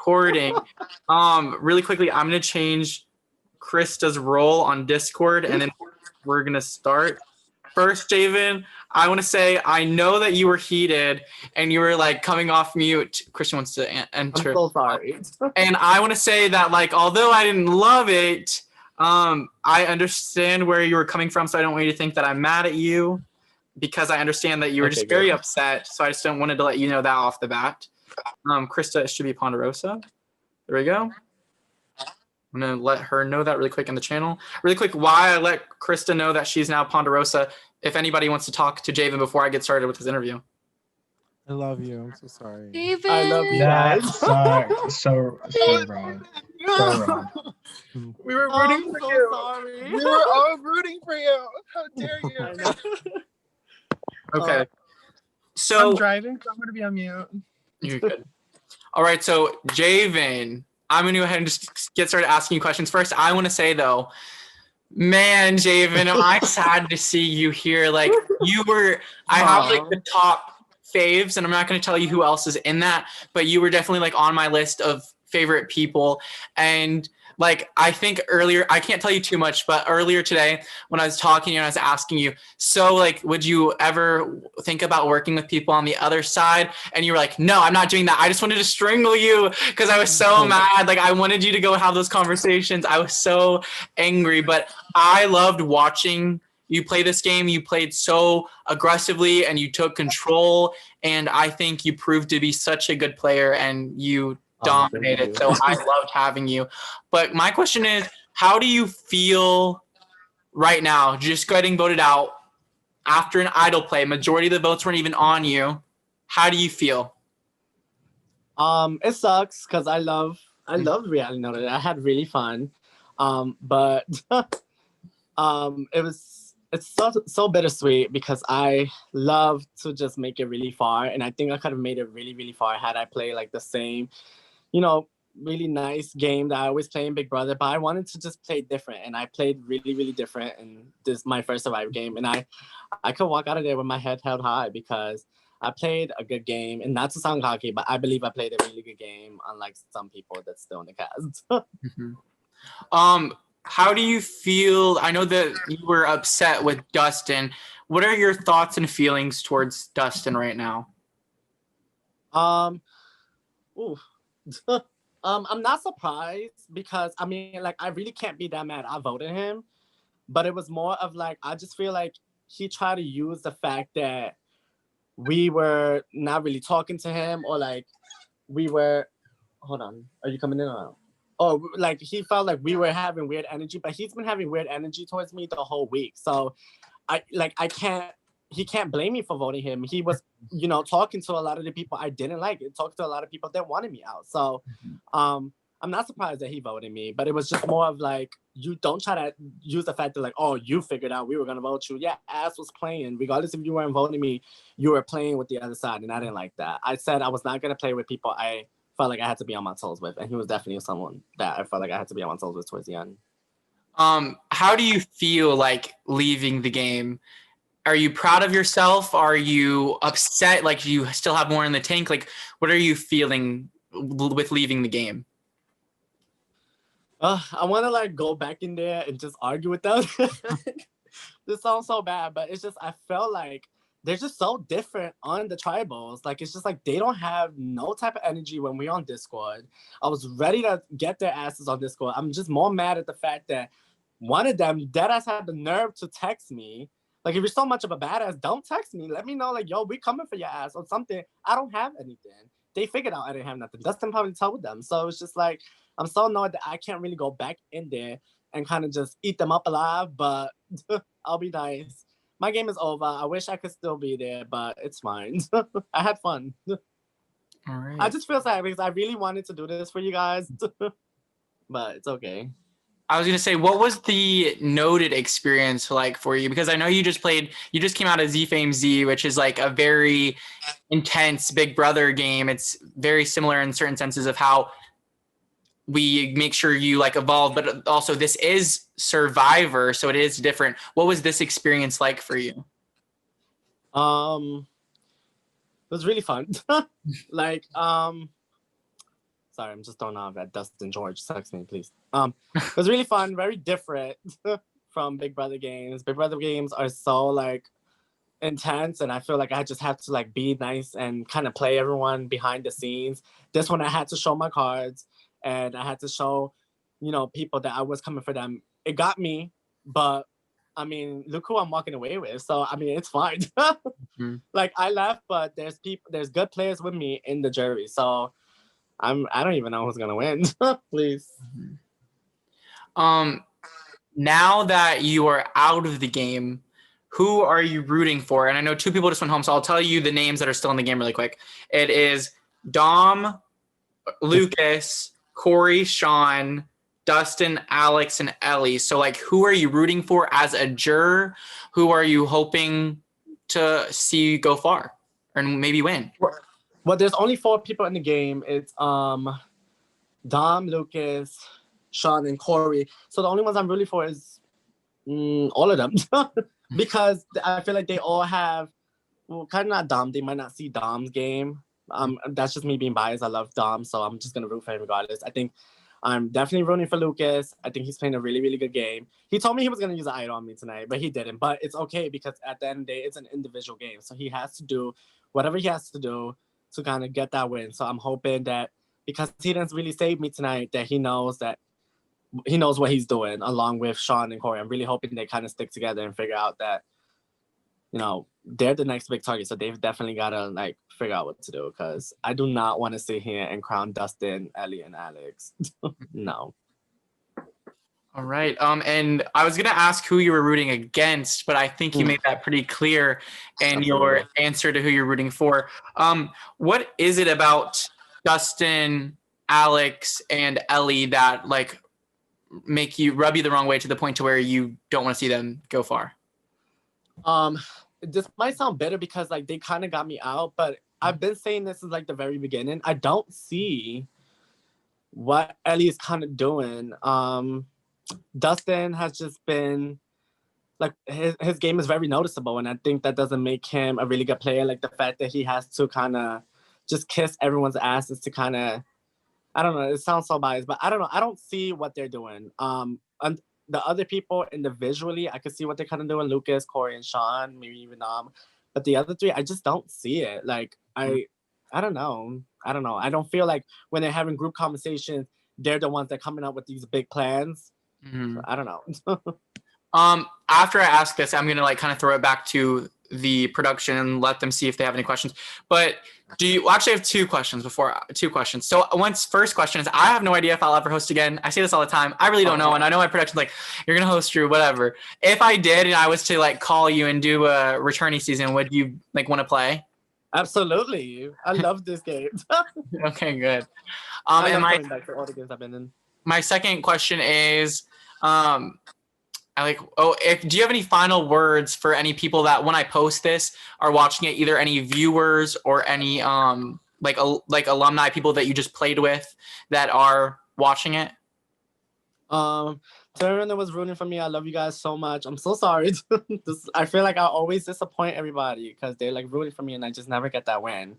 recording. Really quickly, I'm gonna change Krista's role on Discord, and then we're gonna start. First, Jayven, I want to say I know that you were heated and you were like coming off mute. Christian wants to enter. I'm so sorry. And I want to say that like although I didn't love it, I understand where you were coming from, so I don't want you to think that I'm mad at you because I understand that you were just very upset. So I just don't wanted to let you know that off the bat. Krista, it should be Ponderosa. There we go. I'm going to let her know that really quick in the channel. Really quick, why I let Krista know that she's now Ponderosa, if anybody wants to talk to Jayven before I get started with his interview. I love you. I'm so sorry. Jayven. I love you That's guys. so wrong. So wrong. We were rooting for you. Sorry. We were all rooting for you. How dare you? Okay. So I'm driving, so I'm going to be on mute. you're good. All right, so Jayven, I'm going to go ahead and just get started asking you questions. First, I want to say, though, man, Jayven, am I sad to see you here. Like, you were, I have, like, the top faves, and I'm not going to tell you who else is in that, but you were definitely, like, on my list of favorite people. And, like, I think earlier, I can't tell you too much, but earlier today when I was talking and I was asking you, so, like, would you ever think about working with people on the other side? And you were like, no, I'm not doing that. I just wanted to strangle you because I was so mad. Like, I wanted you to go have those conversations. I was so angry, but I loved watching you play this game. You played so aggressively and you took control. And I think you proved to be such a good player and you dominated. So I loved having you. But my question is, how do you feel right now, just getting voted out after an idol play? Majority of the votes weren't even on you. How do you feel? It sucks because I love reality noted. I had really fun. But it's so bittersweet because I love to just make it really far, and I think I could have made it really, really far had I played like the same, really nice game that I always play in Big Brother. But I wanted to just play different, and I played really, really different in this my first Survivor game, and I could walk out of there with my head held high because I played a good game, and not to sound cocky, but I believe I played a really good game, unlike some people that's still in the cast. How do you feel? I know that you were upset with Dustin. What are your thoughts and feelings towards Dustin right now? I'm not surprised because I mean, like, I really can't be that mad. I voted him, but it was more of like, I just feel like he tried to use the fact that we were not really talking to him, or like we were, hold on, are you coming in or out? Oh, like he felt like we were having weird energy, but he's been having weird energy towards me the whole week. So he can't blame me for voting him. He was, talking to a lot of the people I didn't like. Talking to a lot of people that wanted me out. So I'm not surprised that he voted me, but it was just more of like, you don't try to use the fact that like, oh, you figured out we were going to vote you. Yeah, ass was playing. Regardless if you weren't voting me, you were playing with the other side, and I didn't like that. I said I was not going to play with people I felt like I had to be on my toes with, and he was definitely someone that I felt like I had to be on my toes with towards the end. How do you feel like leaving the game? Are you proud of yourself? Are you upset? Like, you still have more in the tank? Like, what are you feeling with leaving the game? I want to like go back in there and just argue with them. This sounds so bad, but it's just, I felt like they're just so different on the tribals. Like, it's just like they don't have no type of energy when we're on Discord. I was ready to get their asses on Discord. I'm just more mad at the fact that one of them, deadass, had the nerve to text me. Like, if you're so much of a badass, don't text me. Let me know, like, yo, we coming for your ass or something. I don't have anything. They figured out I didn't have nothing. Dustin probably told them. So it's just like, I'm so annoyed that I can't really go back in there and kind of just eat them up alive, but I'll be nice. My game is over. I wish I could still be there, but it's fine. I had fun. All right. I just feel sad because I really wanted to do this for you guys, but it's okay. I was going to say, what was the noted experience like for you? Because I know you just came out of Z-Fame Z, which is like a very intense Big Brother game. It's very similar in certain senses of how we make sure you like evolve, but also this is Survivor, so it is different. What was this experience like for you? It was really fun. Like, Sorry, I'm just throwing off at Dustin George. Text me, please. It was really fun, very different from Big Brother games. Big Brother games are so like intense, and I feel like I just have to like be nice and kind of play everyone behind the scenes. This one I had to show my cards, and I had to show, people that I was coming for them. It got me, but I mean, look who I'm walking away with. So I mean, it's fine. Like I left, but there's good players with me in the jury. So I don't even know who's gonna win. Please. Now that you are out of the game, who are you rooting for? And I know 2 people just went home, so I'll tell you the names that are still in the game really quick. It is Dom, Lucas, Corey, Sean, Dustin, Alex, and Ellie. So like, who are you rooting for as a juror? Who are you hoping to see go far and maybe win? Well, there's only 4 people in the game. It's Dom, Lucas, Sean, and Corey. So the only ones I'm rooting for is all of them. Because I feel like they all have, well, kind of not Dom. They might not see Dom's game. That's just me being biased. I love Dom, so I'm just going to root for him regardless. I think I'm definitely rooting for Lucas. I think he's playing a really, really good game. He told me he was going to use an idol on me tonight, but he didn't. But it's okay because at the end of the day, it's an individual game. So he has to do whatever he has to do to kind of get that win. So I'm hoping that because he didn't really save me tonight, that he knows what he's doing along with Sean and Corey. I'm really hoping they kind of stick together and figure out that, they're the next big target. So they've definitely got to like figure out what to do because I do not want to sit here and crown Dustin, Ellie, and Alex. No. All right. And I was going to ask who you were rooting against, but I think you made that pretty clear in your answer to who you're rooting for. What is it about Dustin, Alex, and Ellie that like make you rub you the wrong way to the point to where you don't want to see them go far? This might sound bitter because like they kind of got me out, but I've been saying this since like the very beginning. I don't see what Ellie is kind of doing. Dustin has just been like his game is very noticeable, and I think that doesn't make him a really good player. Like the fact that he has to kind of just kiss everyone's asses to kind of, I don't know. It sounds so biased, but I don't know. I don't see what they're doing. And the other people individually, I could see what they're kind of doing. Lucas, Corey, and Sean, maybe even but the other 3, I just don't see it. Like I don't know. I don't feel like when they're having group conversations, they're the ones that are coming up with these big plans. So I don't know. After I ask this, I'm gonna like kind of throw it back to the production and let them see if they have any questions. But actually have 2 questions. So first question is, I have no idea if I'll ever host again. I say this all the time. I really don't know. And I know my production's like, you're going to host Drew, whatever. If I did, and I was to like call you and do a returning season, would you like want to play? Absolutely. I love this game. Okay, good. And coming back to all the games I've been in. My second question is, do you have any final words for any people that when I post this are watching it, either any viewers or any like alumni, people that you just played with that are watching it? To everyone that was rooting for me, I love you guys so much. I'm so sorry. I feel like I always disappoint everybody because they're like rooting for me and I just never get that win.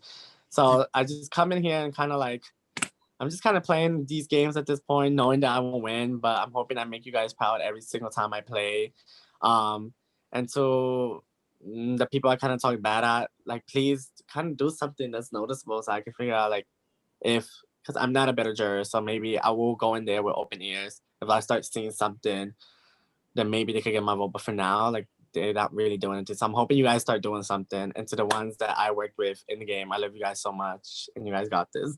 So I just come in here and kind of like, I'm just kind of playing these games at this point, knowing that I won't win, but I'm hoping I make you guys proud every single time I play. And so the people I kind of talk bad at, like, please kind of do something that's noticeable so I can figure out, like, because I'm not a better juror, so maybe I will go in there with open ears. If I start seeing something, then maybe they could get my vote. But for now, like, they're not really doing it. So I'm hoping you guys start doing something. And to the ones that I worked with in the game, I love you guys so much. And you guys got this.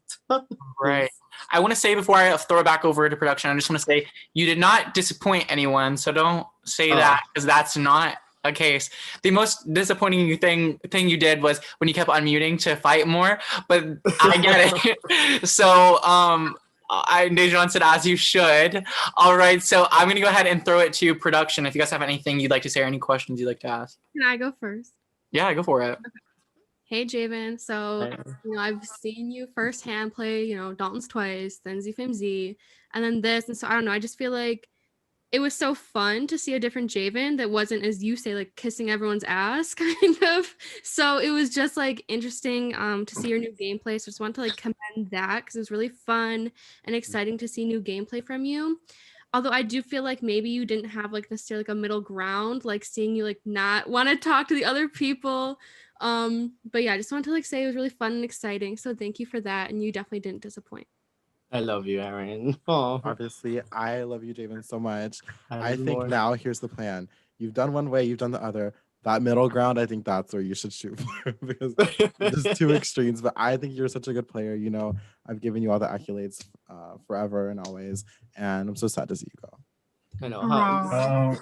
Right. I want to say before I throw it back over to production, I just want to say you did not disappoint anyone. So don't say that because that's not a case. The most disappointing thing you did was when you kept unmuting to fight more. But I get it. So Dejan said, as you should. All right, so I'm going to go ahead and throw it to production. If you guys have anything you'd like to say or any questions you'd like to ask. Can I go first? Yeah, go for it. Okay. Hey, Jayven. So, I've seen you firsthand play, Dalton's twice, then Z and then this. And so, I don't know. I just feel like it was so fun to see a different Jayven that wasn't, as you say, like kissing everyone's ass kind of. So it was just like interesting to see your new gameplay. So just want to like commend that because it was really fun and exciting to see new gameplay from you. Although I do feel like maybe you didn't have like necessarily like a middle ground, like seeing you like not want to talk to the other people. But yeah, I just wanted to like say it was really fun and exciting. So thank you for that. And you definitely didn't disappoint. I love you, Aaron. Oh, Obviously, I love you, Jayven, so much. I Aaron think more. now here's the plan. You've done one way, you've done the other. That middle ground, I think that's where you should shoot for because there's two extremes. But I think you're such a good player. You know, I've given you all the accolades forever and always, and I'm so sad to see you go. I know. Uh,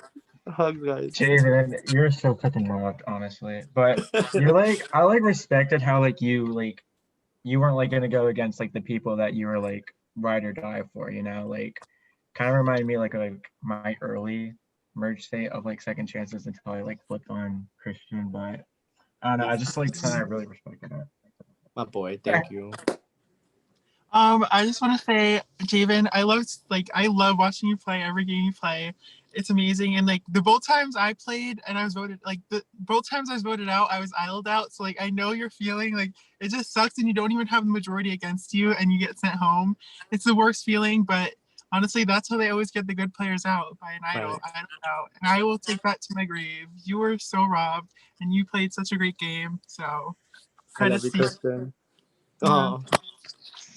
Hugs, guys. Jayven, you're so fucking loved, honestly. But you're like, I like respected how like you weren't like gonna go against like the people that you were like ride or die for, you know, like kind of reminded me like my early merge state of like second chances until I like flipped on Christian, but I don't know, I just like kind of really respected it. My boy, thank you. I just want to say, Jayven, I love watching you play every game you play. It's amazing, and like the both times I played and I was voted both times I was voted out, I was idled out. So like I know you're feeling like it just sucks, and you don't even have the majority against you, and you get sent home. It's the worst feeling, but honestly, that's how they always get the good players out, by an idle out, and I will take that to my grave. You were so robbed, and you played such a great game. So I love you, Kristen. Oh.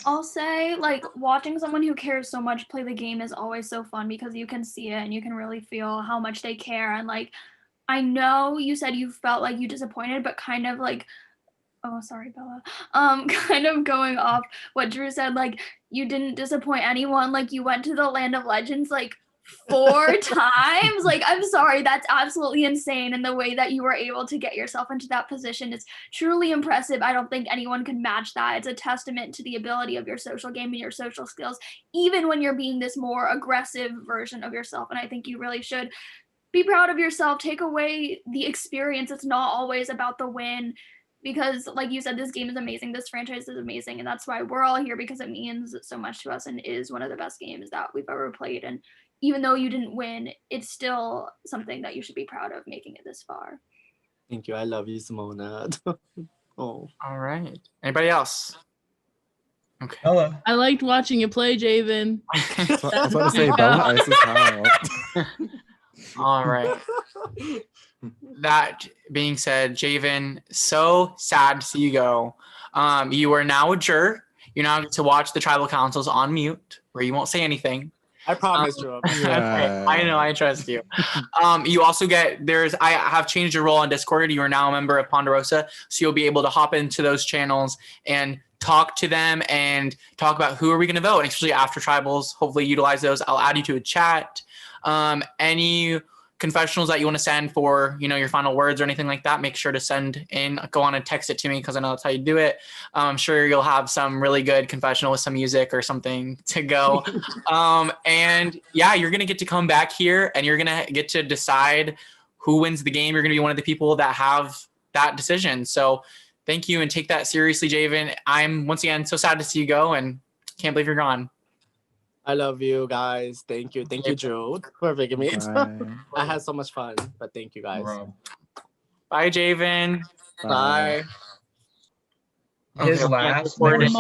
I'll say, like, watching someone who cares so much play the game is always so fun because you can see it and you can really feel how much they care. And, like, I know you said you felt like you disappointed, but kind of like, oh, sorry, Bella. Kind of going off what Drew said, like, you didn't disappoint anyone. Like, you went to the Land of Legends, like, 4 times. Like, I'm sorry, that's absolutely insane. And the way that you were able to get yourself into that position is truly impressive. I don't think anyone can match that. It's a testament to the ability of your social game and your social skills, even when you're being this more aggressive version of yourself. And I think you really should be proud of yourself. Take away the experience. It's not always about the win. Because like you said, this game is amazing. This franchise is amazing. And that's why we're all here, because it means so much to us and is one of the best games that we've ever played. And even though you didn't win, it's still something that you should be proud of, making it this far. Thank you. I love you, Simona. Oh. All right. Anybody else? Okay. Hello. I liked watching you play, Jayven. I was about to say, Bella Ice is hot. All right. That being said, Jayven, so sad to see you go. You are now a juror. You now get to watch the tribal councils on mute, where you won't say anything. I promise you. Yeah. I know, I trust you. You also get, I have changed your role on Discord. You are now a member of Ponderosa, so you'll be able to hop into those channels and talk to them and talk about who are we going to vote, and especially after tribals. Hopefully utilize those. I'll add you to a chat. Any confessionals that you want to send for, your final words or anything like that, make sure to send in, go on and text it to me, because I know that's how you do it. I'm sure you'll have some really good confessional with some music or something to go. And yeah, you're going to get to come back here and you're going to get to decide who wins the game. You're going to be one of the people that have that decision. So thank you, and take that seriously, Jayven. I'm once again so sad to see you go and can't believe you're gone. I love you guys. Thank you. Thank you, Drew, for picking me. I had so much fun, but thank you guys. Bye, Jayven. Bye. His Okay, last recording.